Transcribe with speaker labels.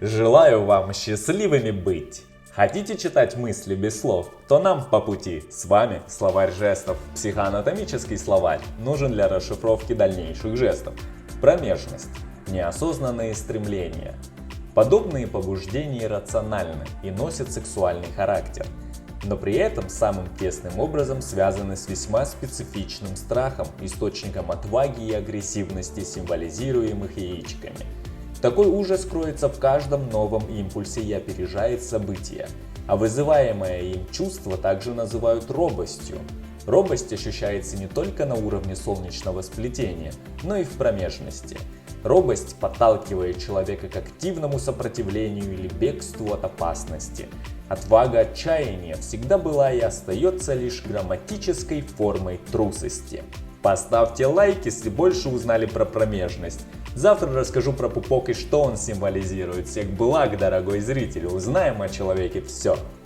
Speaker 1: Желаю вам счастливыми быть! Хотите читать мысли без слов? То нам по пути. С вами словарь жестов. Психоанатомический словарь нужен для расшифровки дальнейших жестов. Промежность. Неосознанные стремления. Подобные побуждения иррациональны и носят сексуальный характер, но при этом самым тесным образом связаны с весьма специфичным страхом, источником отваги и агрессивности, символизируемых яичками. Такой ужас кроется в каждом новом импульсе и опережает события, а вызываемое им чувство также называют робостью. Робость ощущается не только на уровне солнечного сплетения, но и в промежности. Робость подталкивает человека к активному сопротивлению или бегству от опасности. Отвага отчаяния всегда была и остается лишь грамматической формой трусости. Поставьте лайк, если больше узнали про промежность. Завтра расскажу про пупок и что он символизирует. Всех благ, дорогой зритель, узнаем о человеке все.